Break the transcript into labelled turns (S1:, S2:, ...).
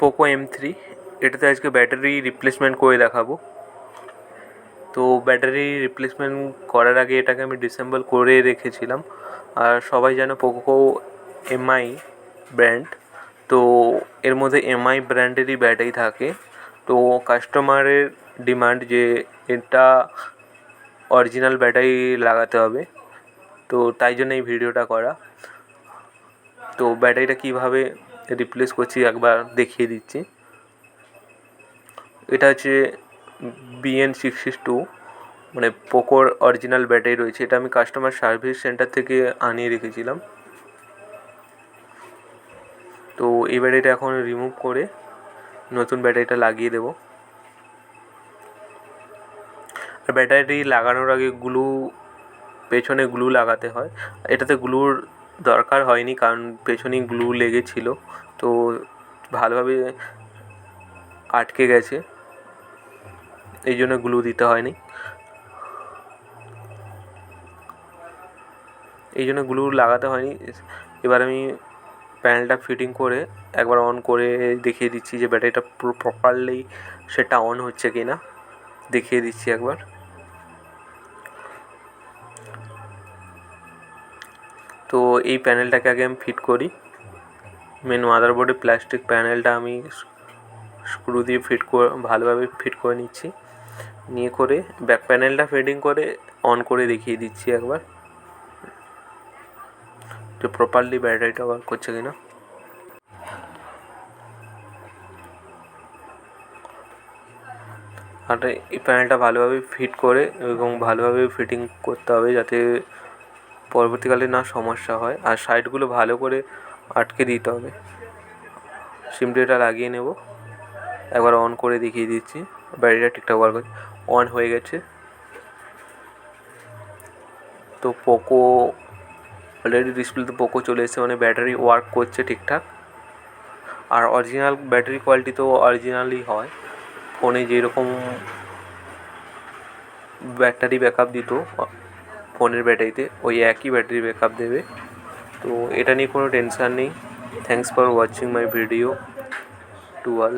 S1: Poco M3, এটাতে আজকে battery replacement করে দেখাবো। তো ব্যাটারি রিপ্লেসমেন্ট করার আগে এটাকে আমি ডিসেম্বল করে রেখেছিলাম। আর সবাই জানো পোকো MI ব্র্যান্ড, তো এর মধ্যে MI ব্র্যান্ডেরই ব্যাটারি থাকে। তো কাস্টমারের ডিমান্ড যে এটা অরিজিনাল ব্যাটারি লাগাতে হবে, তো তাই জন্য এই ভিডিওটা করা। তো ব্যাটারিটা কীভাবে রিপ্লেস করছি একবার দেখিয়ে দিচ্ছি। এটা হচ্ছে BN662, মানে পোকোর অরিজিনাল ব্যাটারি রয়েছে। এটা আমি কাস্টমার সার্ভিস সেন্টার থেকে আনিয়ে রেখেছিলাম। তো এই ব্যাটারিটা এখন রিমুভ করে নতুন ব্যাটারিটা লাগিয়ে দেবো। আর ব্যাটারি লাগানোর আগে পেছনে গ্লু লাগাতে হয়। এটাতে গ্লুর দরকার হয়নি, কারণ পেছনেই গ্লু লেগেছিল, তো ভালোভাবে আটকে গেছে, এই জন্য গ্লু দিতে হয়নি। লাগাতে হয়নি। এবার আমি প্যানেলটা ফিটিং করে একবার অন করে দেখিয়ে দিচ্ছি যে ব্যাটারিটা পুরো প্রপারলি সেটা অন হচ্ছে কি না দেখিয়ে দিচ্ছি একবার। তো এই প্যানেলটাকে আগে আমি ফিট করি। মেন মাদারবোর্ডের প্লাস্টিক প্যানেলটা আমি স্ক্রু দিয়ে ভালোভাবে ফিট করে নিচ্ছি। নিয়ে করে ব্যাক প্যানেলটা ফিটিং করে অন করে দেখিয়ে দিচ্ছি একবার যে প্রপারলি ব্যাটারিটা ওয়ার্ক করছে কিনা। আর এই প্যানেলটা ভালোভাবে ফিট করে এবং ভালোভাবে ফিটিং করতে হবে যাতে পরবর্তীকালে না সমস্যা হয়। আর সাইডগুলো ভালো করে আটকে দিতে হবে। সিমটি এটা লাগিয়ে নেব, একবার অন করে দেখিয়ে দিচ্ছি। ব্যাটারিটা ঠিকঠাক ওয়ার্ক করছে, অন হয়ে গেছে। তো পোকো অলরেডি ডিসপ্লেতে পোকো চলে এসেছে, মানে ব্যাটারি ওয়ার্ক করছে ঠিকঠাক। আর অরিজিনাল ব্যাটারি কোয়ালিটি তো অরিজিনালই হয়। ফোনে যেরকম ব্যাটারি ব্যাকআপ দিত ফোনের ব্যাটারিতে, ওই একই ব্যাটারি ব্যাকআপ দেবে। তো এটা নিয়ে কোনো টেনশান নেই। Thanks for watching my video to all.